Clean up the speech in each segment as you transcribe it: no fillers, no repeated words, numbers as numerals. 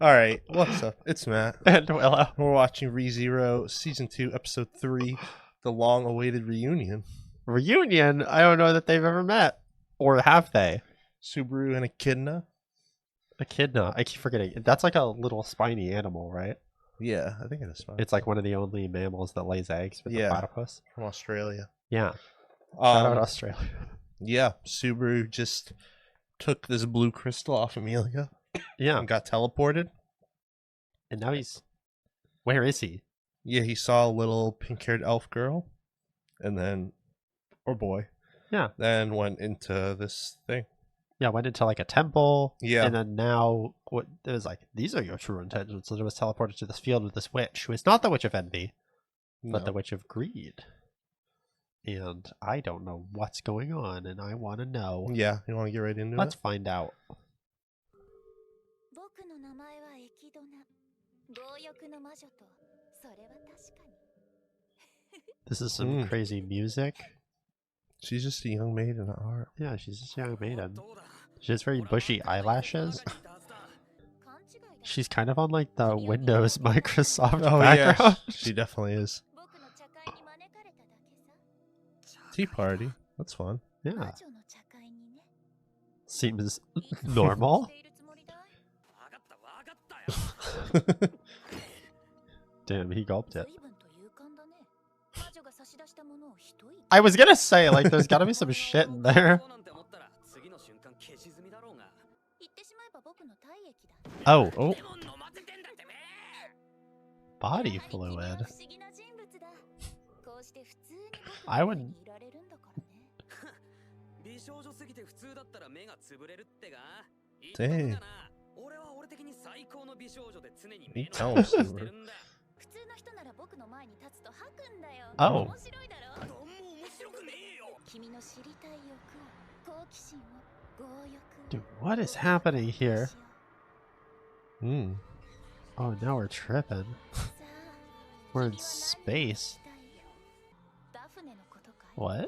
All right, what's up? It's Matt. And Willow. We're watching ReZero Season 2, Episode 3, The Long-Awaited Reunion. Reunion? I don't know that they've ever met. Or have they? Subaru and Echidna. Echidna. I keep forgetting. That's like a little spiny animal, right? Yeah, I think it is fine. It's like one of the only mammals that lays eggs with the platypus. From Australia. Yeah. Shout out Australia. Yeah, Subaru just took this blue crystal off Emilia. Yeah. And got teleported. And now he's... Where is he? Yeah, he saw a little pink-haired elf girl. And then... Or boy. Yeah. Then went into this thing. Yeah, went into like a temple. Yeah. And then now... What it was like, these are your true intentions. So it was teleported to this field with this witch, who is not the Witch of Envy, but the Witch of Greed. And I don't know what's going on, and I want to know. Yeah, you want to get right into it? Let's find out. This is some crazy music. She's just a young maiden at heart. Yeah, she's just a young maiden. She has very bushy eyelashes. She's kind of on like the Windows Microsoft background. Yeah, she definitely is. Tea party. That's fun. Yeah. Seems normal. Damn, he gulped it. I was gonna say, like, there's gotta be some shit in there. Oh. Oh. Body fluid. I would... Dang. You tell him, Subaru. Oh. Dude, what is happening here? Oh, now we're tripping. We're in space. What?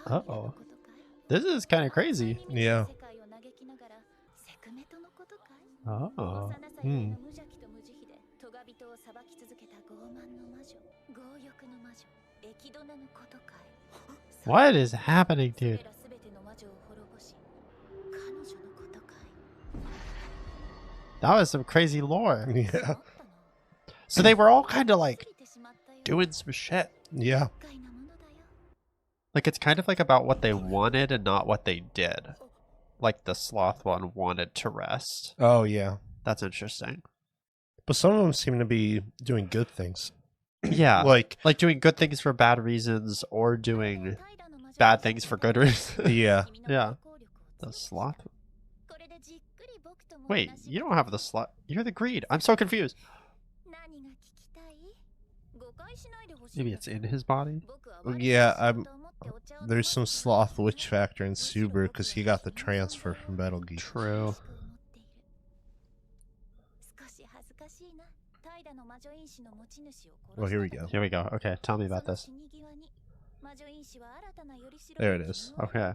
Uh-oh. This is kind of crazy. Yeah. Oh. What is happening, dude? That was some crazy lore. Yeah. So they were all kind of like doing some shit. Yeah. Like it's kind of like about what they wanted and not what they did. Like the sloth one wanted to rest. Oh, yeah. That's interesting. But some of them seem to be doing good things. Yeah. Like doing good things for bad reasons or doing bad things for good reasons. Yeah. Yeah. The sloth. Wait, you don't have the sloth. You're the greed. I'm so confused. Maybe it's in his body? Yeah, there's some sloth witch factor in Subaru because he got the transfer from Battle Geek. True. Oh, here we go. Here we go. Okay, tell me about this. There it is. Okay.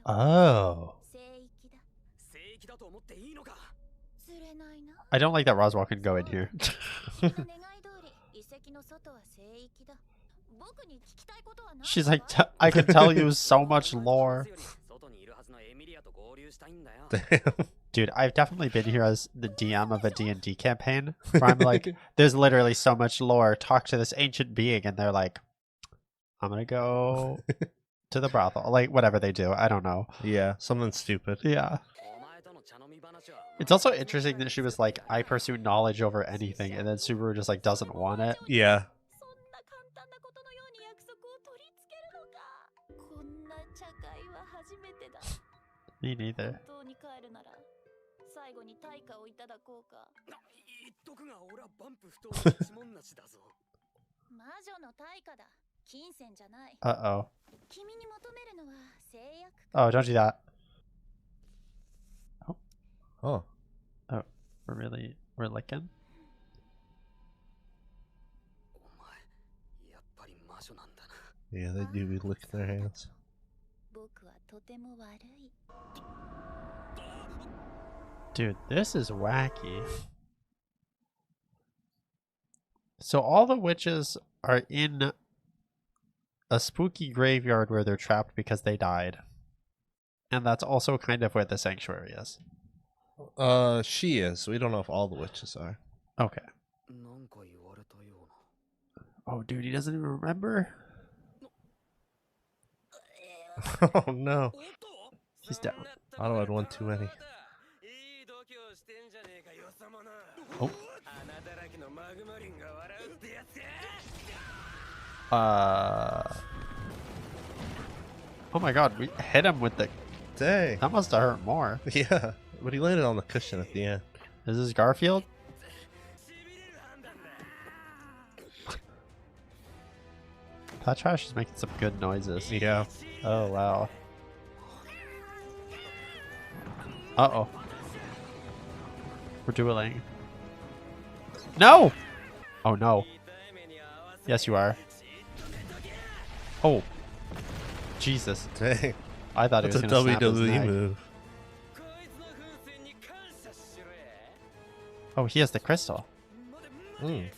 Oh. I don't like that Roswell can go in here. She's like, I can tell you so much lore. Damn. Dude, I've definitely been here as the DM of a D&D campaign where I'm like, there's literally so much lore. Talk to this ancient being, and they're like, I'm gonna go to the brothel. Like, whatever they do. I don't know. Yeah, something stupid. Yeah. It's also interesting that she was like, I pursue knowledge over anything, and then Subaru just like doesn't want it. Yeah. Me neither. Uh-oh. Oh, don't do that. Oh. Oh. Oh, we're licking? Yeah, they do be licking their hands. Dude, this is wacky. So all the witches are in a spooky graveyard where they're trapped because they died. And that's also kind of where the sanctuary is. She is. We don't know if all the witches are. Okay. Oh, dude, he doesn't even remember? Oh, no. He's down. Otto had one too many. Oh. Oh my god, we hit him with the... Dang. That must have hurt more. Yeah, but he landed on the cushion at the end. Is this Garfield? That trash is making some good noises. Yeah. Oh, wow. Uh-oh. We're dueling. No! Oh, no. Yes, you are. Oh. Jesus. Dang. I thought That's he a was going to snap his WWE neck. move. Oh, he has the crystal. Mm.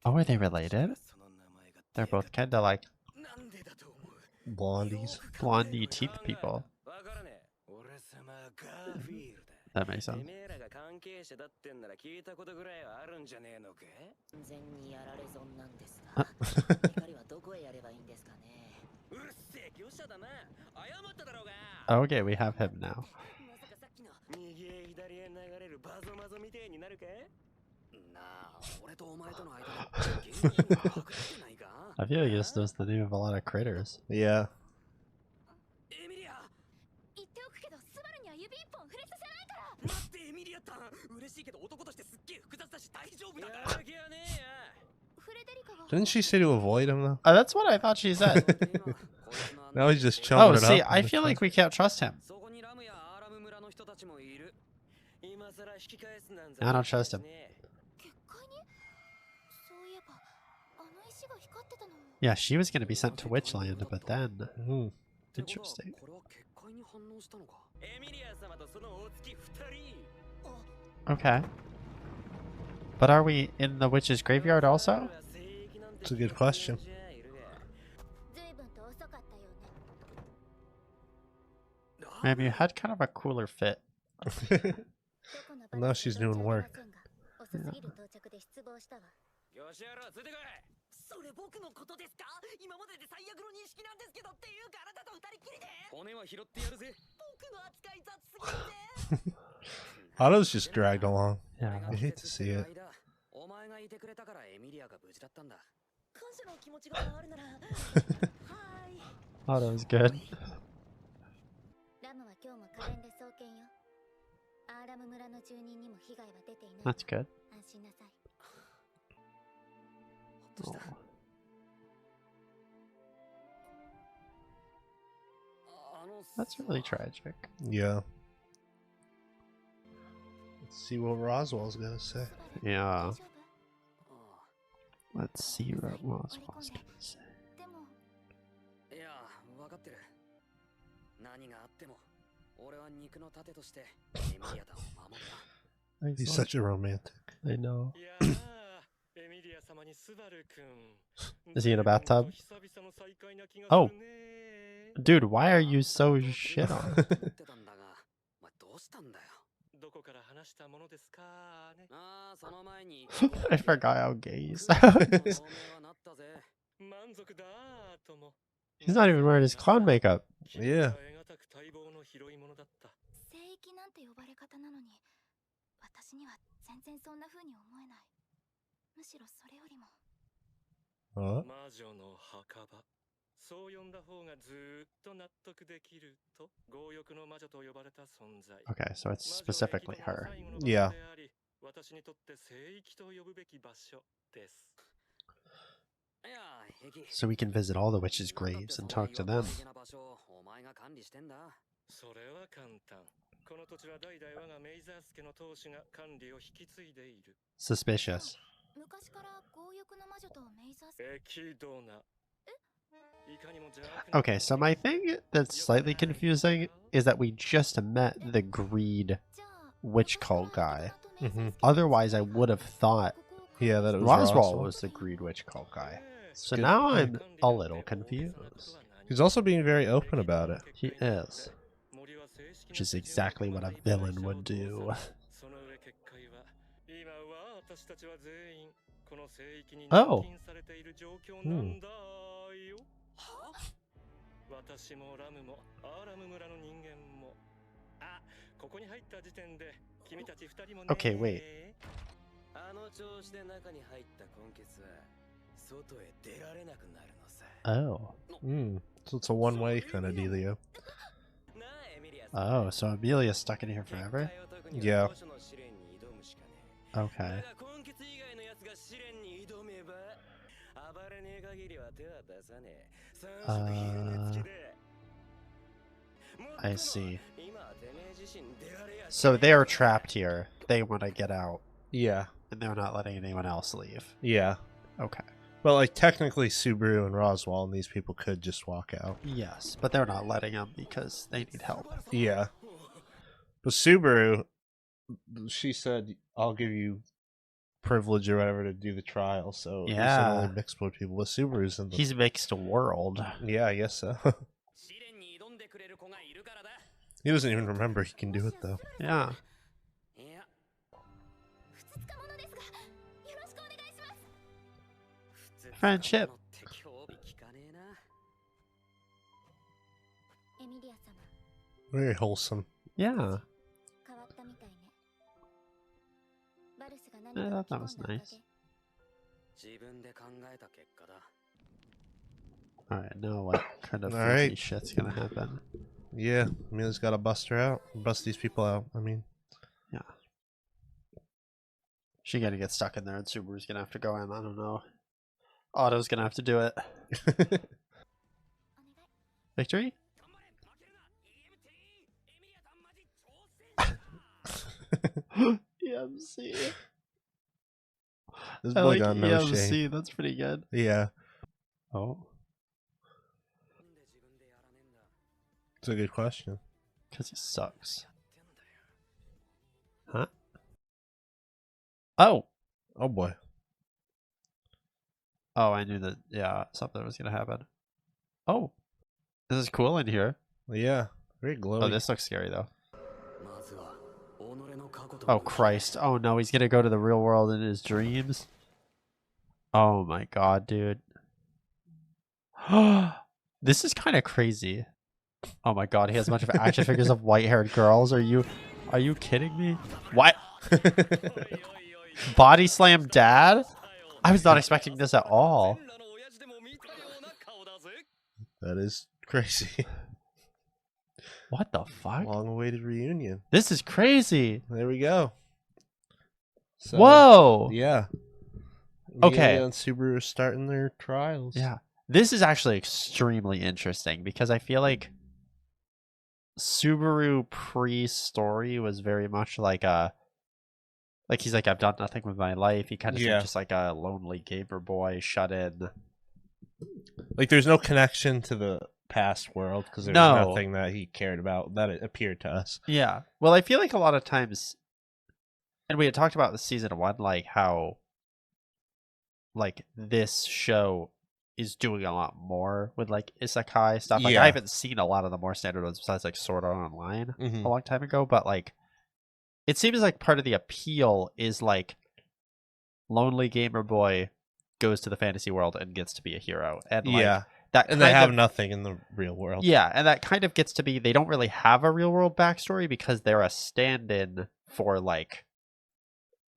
Oh, are they related? They're both kind of like Blondies. blondie teeth people. That makes sense. Okay, we have him now. I feel like this knows the name of a lot of critters. Yeah. Didn't she say to avoid him though? That's what I thought she said. Now he's just Oh, chomping it see, up. I feel like we can't trust him. I don't trust him. Yeah, she was going to be sent to Witchland, but then... Interesting. Okay. But are we in the witch's graveyard also? It's a good question. Maybe you had kind of a cooler fit. Now she's doing work. Yeah. Otto's just dragged along. Yeah. I hate to see it. Oh, that was good. That's good. Oh. That's really tragic. Yeah. Let's see what Roswell's gonna say. Yeah. Let's see what Roswell's gonna say. He's such a romantic. I know. Is he in a bathtub? Oh. Dude, why are you so shit on? I forgot how gay he sounds. He's not even wearing his clown makeup. Yeah. Huh? Okay, so it's specifically her. Yeah. So we can visit all the witches' graves and talk to them. Suspicious. Okay, so my thing that's slightly confusing is that we just met the greed witch cult guy. Otherwise, I would have thought Yeah, that it was Roswell Roswell. was the greed witch cult guy. So Good now point. I'm a little confused. He's also being very open about it. He is. Which is exactly what a villain would do. Oh. Okay, wait. Oh. So it's a one-way kind of dealio. Oh, so Emilia's stuck in here forever? Yeah. Okay. I see. So they're trapped here. They want to get out. Yeah. And they're not letting anyone else leave. Yeah. Okay. Well, like, technically Subaru and Roswell and these people could just walk out. Yes, but they're not letting them because they need help. Yeah. But Subaru, she said, I'll give you privilege or whatever to do the trial, so yeah, he's only mixed with people. But Subaru's in the... He's mixed world. Yeah, I guess so. He doesn't even remember he can do it, though. Yeah. Friendship. Very wholesome. Yeah. I thought that was nice. Alright, now what kind of freaky shit's gonna happen? Yeah, Emilia's gotta bust her out. Bust these people out, I mean. Yeah. She's gonna get stuck in there and Subaru's gonna have to go in, I don't know. Otto's gonna have to do it. Victory? EMC. This boy got no EMC, shame. that's pretty good. Yeah. Oh. It's a good question. Because he sucks. Huh? Oh! Oh boy. Oh, I knew that, yeah, something was gonna happen. Oh! This is cool in here. Yeah. Very glowy. Oh, this looks scary though. Oh Christ. Oh no, he's gonna go to the real world in his dreams. Oh my god, dude. This is kind of crazy. Oh my god, he has a bunch of action figures of white-haired girls. Are you kidding me? What? Body slam dad? I was not expecting this at all. That is crazy. What the fuck? Long-awaited reunion. This is crazy. There we go. So, whoa. Yeah. Okay. Emilia and Subaru are starting their trials. Yeah. This is actually extremely interesting because I feel like Subaru pre-story was very much like he's like, I've done nothing with my life. He kind of seemed just like a lonely gamer boy shut in. Like there's no connection to the past world because there's nothing that he cared about that it appeared to us. Yeah. Well, I feel like a lot of times, and we had talked about the season 1, like how like this show is doing a lot more with like isekai stuff. Like I haven't seen a lot of the more standard ones besides like Sword Art Online a long time ago, but like it seems like part of the appeal is like lonely gamer boy goes to the fantasy world and gets to be a hero, and like and they have nothing in the real world. Yeah, and that kind of gets to be they don't really have a real world backstory because they're a stand-in for like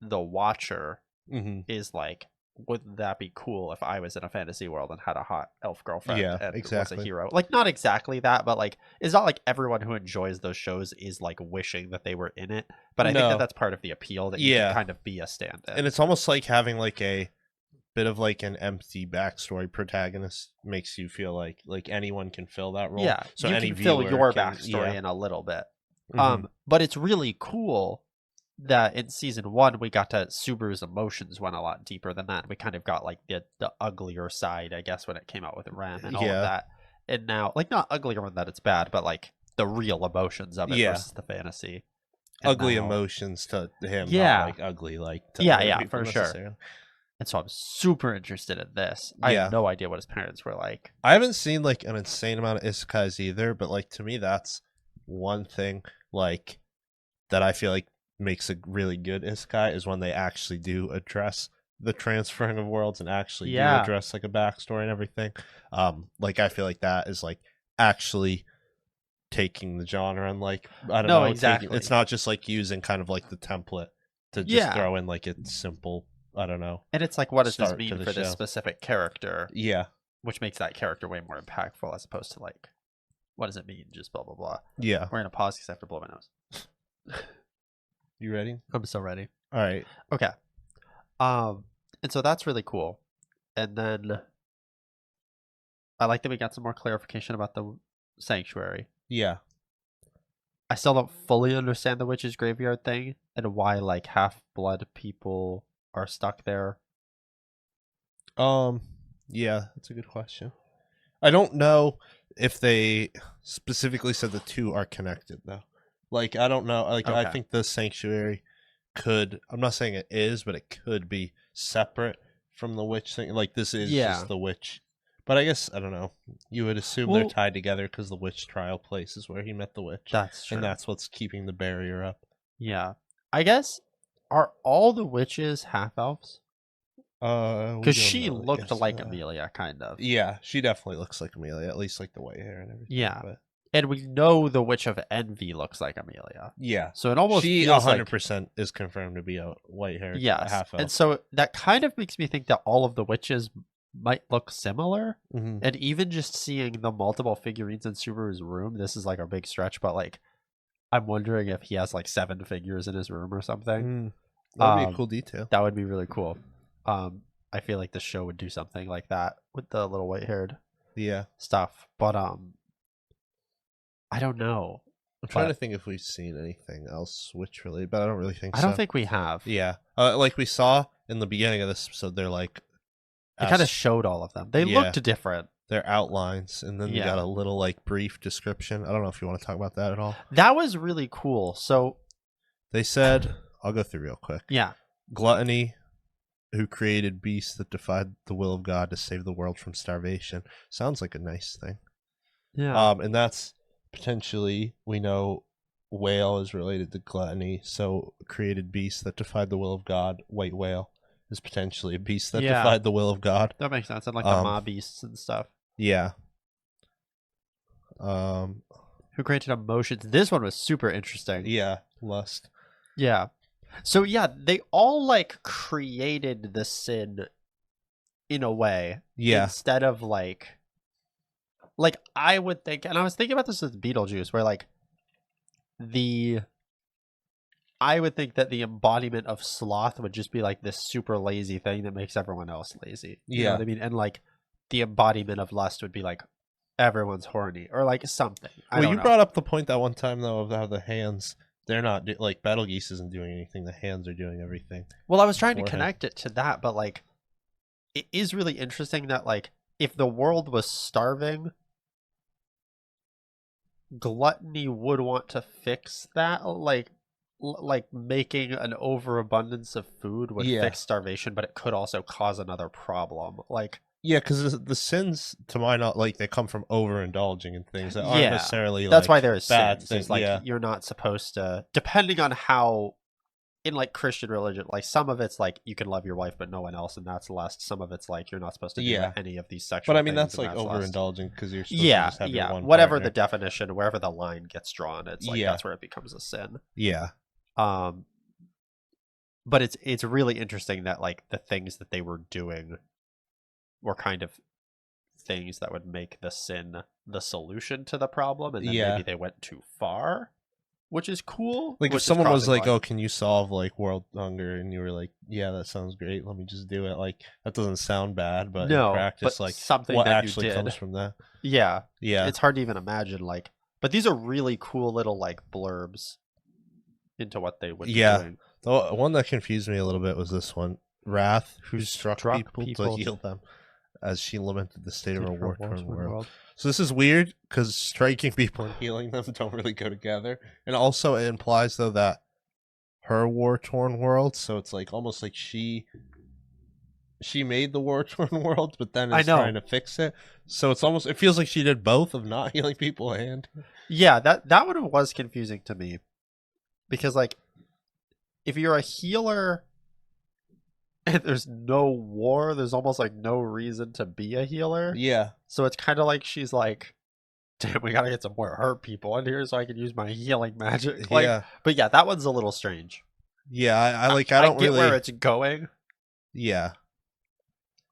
the Watcher. Is like, wouldn't that be cool if I was in a fantasy world and had a hot elf girlfriend and was a hero? Like, not exactly that, but like, it's not like everyone who enjoys those shows is like wishing that they were in it. But I think that that's part of the appeal, that you can kind of be a stand-in. And it's almost like having like a bit of like an empty backstory protagonist makes you feel like anyone can fill that role. Yeah, so you any can fill viewer your can, backstory in a little bit. But it's really cool that in season 1 we got to Subaru's emotions went a lot deeper than that. We kind of got like the uglier side, I guess, when it came out with Rem and all of that. And now, like, not uglier in that it's bad, but like the real emotions of it versus the fantasy. And ugly now, emotions to him, Yeah. not like ugly like to Yeah, other yeah, people for sure. necessarily. and so I'm super interested in this. I Yeah. have no idea what his parents were like. I haven't seen like an insane amount of isekais either, but like to me that's one thing like that I feel like makes a really good isekai is when they actually do address the transferring of worlds and actually do Yeah. address like a backstory and everything. Like I feel like that is like actually taking the genre and like I don't No, know, exactly. it's not just like using kind of like the template to just Yeah. throw in like a simple, I don't know. And it's like, what does this Start to mean the for this show. specific character? Yeah. Which makes that character way more impactful as opposed to like, what does it mean? Just blah, blah, blah. Yeah. We're going to pause because I have to blow my nose. You ready? I'm so ready. All right. Okay. And so that's really cool. And then I like that we got some more clarification about the sanctuary. Yeah. I still don't fully understand the witch's graveyard thing and why like half-blood people are stuck there. Yeah, that's a good question. I don't know if they specifically said the two are connected though. Like I don't know. Like I Okay. think the sanctuary could, I'm not saying it is, but it could be separate from the witch thing. Like this is Yeah. just the witch. But I guess I don't know. You would assume they're Well- tied together because the witch trial place is where he met the witch, That's true. and that's what's keeping the barrier up. Yeah. I guess, are all the witches half-elves? We Because don't she know, looked yes, like Emilia, kind of. Yeah, she definitely looks like Emilia, at least like the white hair and everything. Yeah. But And we know the Witch of Envy looks like Amelia. yeah, So it almost she feels 100% is confirmed to be a white hair, yes. half elf. And so that kind of makes me think that all of the witches might look similar. Mhm. And even just seeing the multiple figurines in Subaru's room, this is like a big stretch, but like I'm wondering if he has like 7 figures in his room or something. That'd be a cool detail. That would be really cool. I feel like the show would do something like that with the little white-haired Yeah, stuff. But I don't know. I'm trying to think if we've seen anything else witch related, but I don't really think I so. don't think we have. Yeah, like we saw in the beginning of this episode, they're like They kind of showed all of them. They Yeah. looked different. their outlines, and then you Yeah. got a little like brief description. I don't know if you want to talk about that at all. That was really cool. So They said, I'll go through real quick. yeah, Gluttony, who created beasts that defied the will of God to save the world from starvation. Sounds like a nice thing. yeah, And that's potentially, we know whale is related to gluttony, so created beasts that defied the will of God. White whale is potentially a beast that Yeah. defied the will of God. that makes sense. And like the mob beasts and stuff. Yeah. Who created emotions? This one was super interesting. Yeah, lust. Yeah. So yeah, they all like created the sin in a way. Yeah. Instead of like I would think, and I was thinking about this with Beetlejuice, where like I would think that the embodiment of sloth would just be like this super lazy thing that makes everyone else lazy. You know Yeah. what I mean? And like the embodiment of lust would be like everyone's horny or like something. I Well, don't you know. brought up the point that one time though of how the hands, they're not like Battle Geese isn't doing anything. The hands are doing everything. Well, I was trying to Forehead. connect it to that, but like it is really interesting that like if the world was starving, gluttony would want to fix that. Like making an overabundance of food would Yeah. fix starvation, but it could also cause another problem. Like Yeah, because the sins, to my knowledge, like they come from overindulging in things that aren't Yeah, necessarily. that's like, why there's bad sins. things. It's like Yeah, you're not supposed to, depending on how in like Christian religion, like some of it's like you can love your wife but no one else, and that's lust. Some of it's like you're not supposed to do Yeah. any of these sexual but I mean things, that's and like lust. overindulging because you're supposed Yeah, to just have your yeah. one Whatever the partner. definition, wherever the line gets drawn, it's like Yeah. that's where it becomes a sin. Yeah, But it's really interesting that like the things that they were doing were kind of things that would make the sin the solution to the problem, and then Yeah. maybe they went too far, which is cool. like if which is someone was crossing like, lines. "Oh, can you solve like world hunger?" and you were like, "Yeah, that sounds great. Let me just do it." Like that doesn't sound bad, but No, in practice, but like something what that you actually did. comes from that? Yeah, Yeah, it's hard to even imagine like But these are really cool little like blurbs into what they would be Yeah. doing. The one that confused me a little bit was this one. Wrath, who Who struck struck people to people heal them as she lamented the state of her Did her war-torn war-torn world. So this is weird because striking people and healing them don't really go together. And also it implies, though, that her war-torn world, so it's like almost like she made the war-torn world, but then I is know. trying to fix it. So it's almost, it feels like she did both of not healing people and... Yeah, that one was confusing to me. Because like if you're a healer and there's no war, there's almost like no reason to be a healer. Yeah. So it's kind of like she's like, damn, we gotta get some more hurt people in here so I can use my healing magic. Like, Yeah. but yeah, that one's a little strange. Yeah, I don't get really... where it's going, Yeah.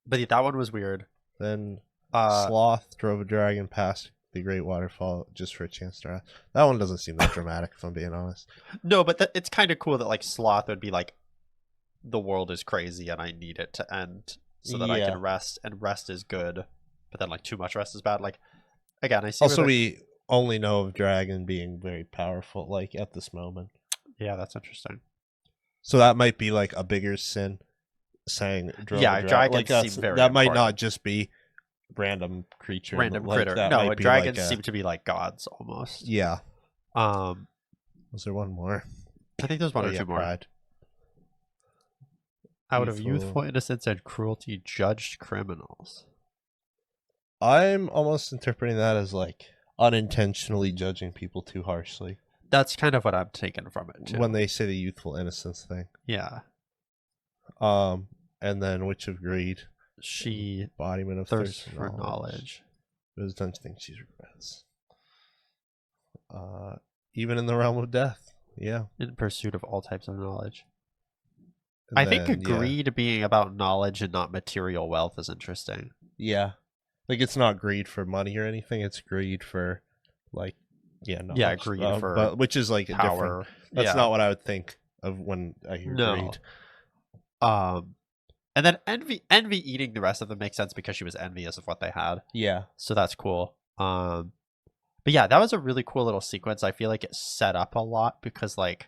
but yeah, that one was weird. Then Sloth drove a dragon past the Great Waterfall just for a chance to rest. That one doesn't seem that dramatic, if I'm being honest. No, but it's kind of cool that like Sloth would be like, the world is crazy and I need it to end so that I can rest, and rest is good, but then like too much rest is bad. Like, again, I see. Also, we only know of dragon being very powerful, like at this moment. Yeah, that's interesting. So that might be like a bigger sin. Saying dragons like seem very that might important. not just be random creature, Random like, critter. That No, might be dragons like seem to be like gods almost. Yeah. Was there one more? I think there's one or two more. Pride. Out of youthful innocence and cruelty, judged criminals. I'm almost interpreting that as like unintentionally judging people too harshly. That's kind of what I'm taking from it too. When they say the youthful innocence thing. Yeah. And then Witch of Greed. She embodiment of thirst for knowledge. There's a bunch of things she regrets. Even in the realm of death. Yeah. In pursuit of all types of knowledge. I think greed being about knowledge and not material wealth is interesting. Yeah. Like, it's not greed for money or anything. It's greed for, like, knowledge. Yeah, greed for but which is, like, power. a different... That's not what I would think of when I hear greed. And then envy eating the rest of them makes sense because she was envious of what they had. Yeah. So that's cool. But yeah, that was a really cool little sequence. I feel like it set up a lot because, like,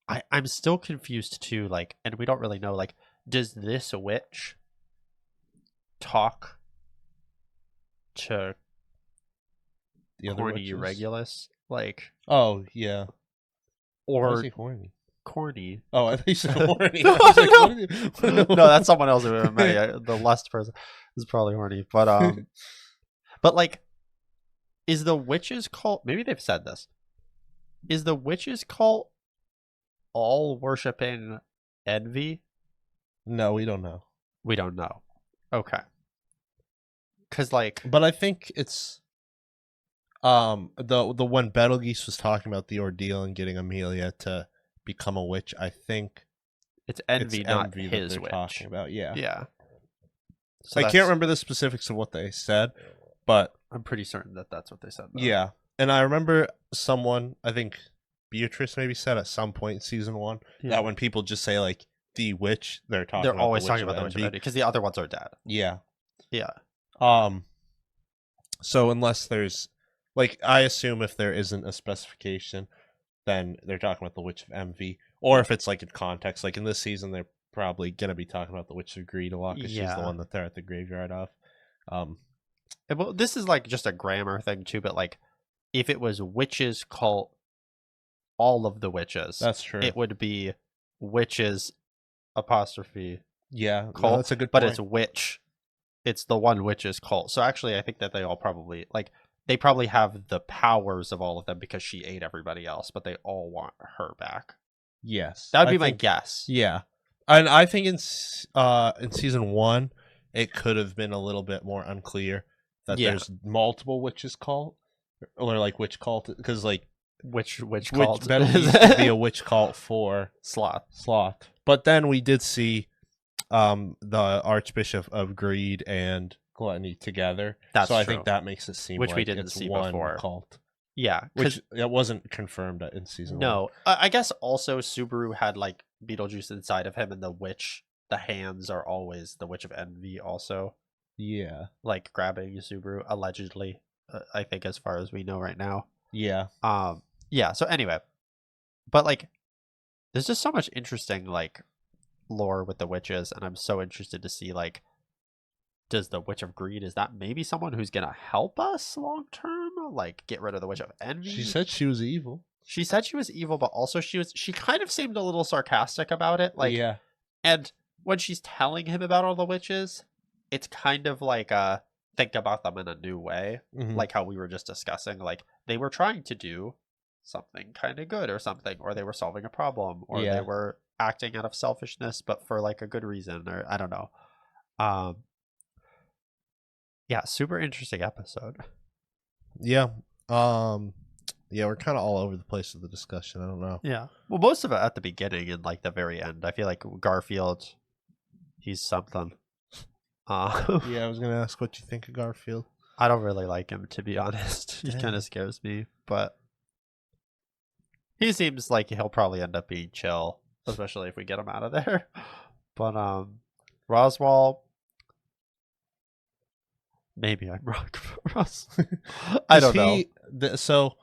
I'm still confused too, like, and we don't really know, like, does this witch talk to the other corny Regulus? Like, oh yeah, or horny? Corny. Oh, I think you said horny. No, no, that's someone else. The lust person is probably horny, but but like, is the witches cult? Maybe they've said this. Is the witches cult all worshipping envy? No, we don't know. We don't know. Okay. Because, like, but I think it's the when Betelgeuse was talking about the ordeal and getting Emilia to become a witch, I think it's envy, not his witch. Talking about, yeah. So I can't remember the specifics of what they said, but I'm pretty certain that that's what they said. Though. Yeah, and I remember someone, I think Beatrice maybe said at some point in season 1 that when people just say like the witch, they're always talking about the witch of envy because the other ones are dead. Yeah. Yeah. So unless there's, like, I assume if there isn't a specification, then they're talking about the Witch of Envy, or if it's like in context, like in this season, they're probably gonna be talking about the Witch of Greed a lot because she's the one that they're at the graveyard of. Well, this is like just a grammar thing too, but like if it was witches cult, all of the witches, that's true. It would be witches apostrophe. Yeah, cult, no, that's a good point. But it's witch. It's the one witch's cult. So actually, I think that they all probably they probably have the powers of all of them because she ate everybody else, but they all want her back. Yes, that would be my guess. Yeah, and I think in season 1, it could have been a little bit more unclear that there's multiple witches cult, or like witch cult, because like witch cult Betelgeuse could be a witch cult for Sloth. But then we did see the Archbishop of Greed and Gluttony together. That's so I true. think that makes it seem which like we didn't it's see one before. Cult. Yeah, which it wasn't confirmed in season 1. No, I guess also Subaru had like Beetlejuice inside of him, and the witch, the hands are always the Witch of Envy also. Yeah, like grabbing Subaru allegedly. I think, as far as we know right now. Yeah. Yeah. So anyway, but like, there's just so much interesting like lore with the witches, and I'm so interested to see like, does the Witch of Greed, is that maybe someone who's gonna help us long term, like get rid of the Witch of Envy? She said she was evil. She said she was evil, but also she kind of seemed a little sarcastic about it. Like, yeah. and when she's telling him about all the witches, it's kind of like think about them in a new way, Mhm. like how we were just discussing. Like they were trying to do something kind of good or something, or they were solving a problem, or Yeah. they were acting out of selfishness, but for like a good reason, or I don't know. Yeah, super interesting episode. Yeah. Yeah, we're kind of all over the place with the discussion. I don't know. Yeah. Well, most of it at the beginning and like the very end. I feel like Garfield, he's something. Yeah, I was gonna ask what you think of Garfield. I don't really like him, to be honest. He Dang. kind of scares me, but he seems like he'll probably end up being chill, especially if we get him out of there. But Roswell, maybe I'm wrong for us. I don't know. So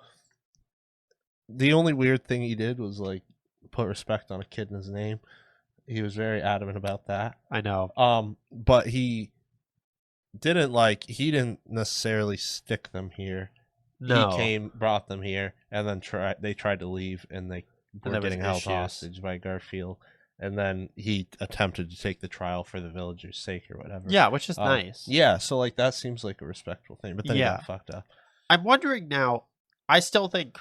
the only weird thing he did was like put respect on Echidna's name. He was very adamant about that. I know. But he didn't necessarily stick them here. No. He brought them here, and then they tried to leave, and they were getting held hostage by Garfield. And then he attempted to take the trial for the villagers' sake or whatever. Yeah, which is nice. Yeah, so like that seems like a respectful thing, but then he got fucked up. I'm wondering now. I still think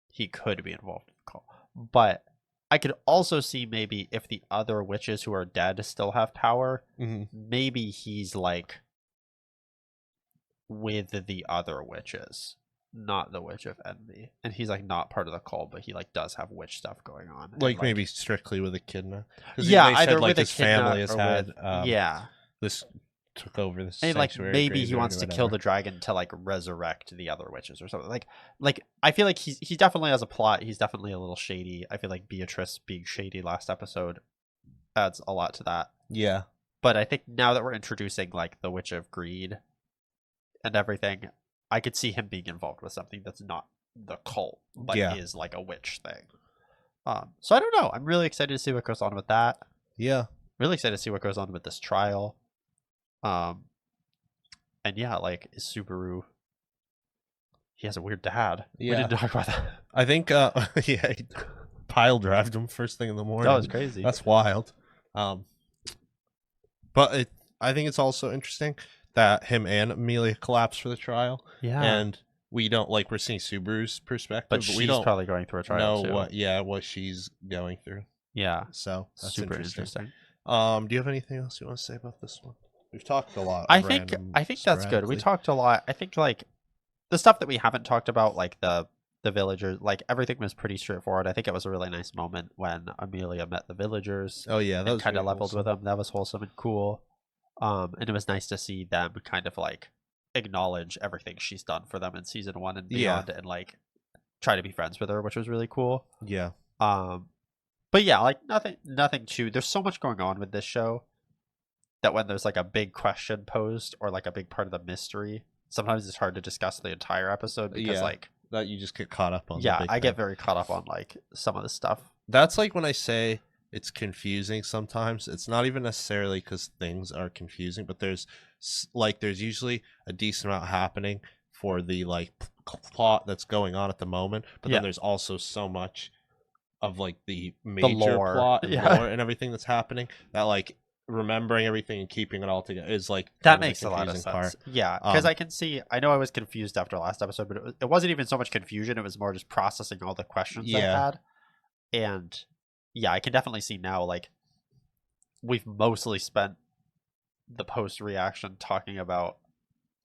he could be involved in the call, but I could also see maybe if the other witches who are dead still have power, maybe he's like with the other witches, not the Witch of Envy, and he's like not part of the cult, but he like does have witch stuff going on, like maybe strictly with Echidna. Yeah, they either said, like, with his Echidna family has had yeah, this took over this and like sanctuary maybe he graveyard wants or to kill whatever. the dragon to like resurrect the other witches or something. Like I feel like he definitely has a plot. He's definitely a little shady. I feel like Beatrice being shady last episode adds a lot to that. Yeah, but I think now that we're introducing like the Witch of Greed and everything, I could see him being involved with something that's not the cult, but is like a witch thing. So I don't know. I'm really excited to see what goes on with that. Yeah, really excited to see what goes on with this trial. And yeah, like Subaru, he has a weird dad. Yeah. We didn't talk about that. I think yeah, he pile drived him first thing in the morning. That was crazy. That's wild. But I think it's also interesting that him and Emilia collapsed for the trial. Yeah. And we don't we're seeing Subaru's perspective, but she's we don't probably going through a trial know too. what she's going through. Yeah. So that's super interesting. Do you have anything else you want to say about this one? We've talked a lot. I think that's good. We talked a lot. I think like the stuff that we haven't talked about, like the villagers, like everything was pretty straightforward. I think it was a really nice moment when Emilia met the villagers. Oh yeah, that was kind of leveled with them. That was wholesome and cool. And it was nice to see them kind of like acknowledge everything she's done for them in season 1 and beyond, and like try to be friends with her, which was really cool. Yeah. But yeah, like nothing too. There's so much going on with this show that when there's like a big question posed or like a big part of the mystery, sometimes it's hard to discuss the entire episode because like that you just get caught up on. Yeah, I get very caught up on like some of the stuff. That's like when I say it's confusing sometimes. It's not even necessarily because things are confusing, but there's usually a decent amount happening for the like plot that's going on at the moment, but then there's also so much of like the major plot and lore and everything that's happening that like remembering everything and keeping it all together is like that makes a lot of sense. Yeah, because I can see. I know I was confused after last episode, but it wasn't even so much confusion. It was more just processing all the questions I had, and yeah, I can definitely see now. Like we've mostly spent the post reaction talking about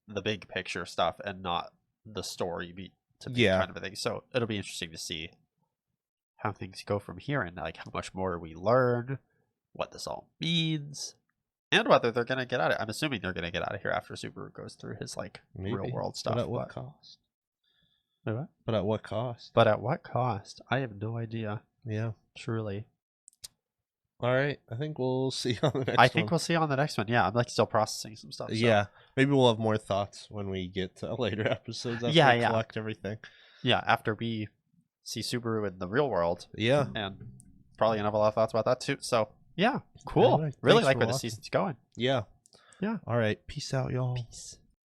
the big picture stuff and not the story beat to be kind of a thing. So it'll be interesting to see how things go from here and like how much more we learn, what this all means, and whether they're gonna get out of it. I'm assuming they're gonna get out of here after Subaru goes through his like real world stuff. But at what cost? Wait, what? But at what cost? But at what cost? I have no idea. Yeah, truly. All right. I think we'll see you on the next I think one. we'll see you on the next one. Yeah, I'm like still processing some stuff. So. Yeah. Maybe we'll have more thoughts when we get to later episodes after we collect everything. Yeah, after we see Subaru in the real world. Yeah. And probably gonna have a lot of thoughts about that too. So yeah, cool. Anyway, really thanks like for where the watching. season's going. Yeah. Yeah. All right. Peace out, y'all. Peace.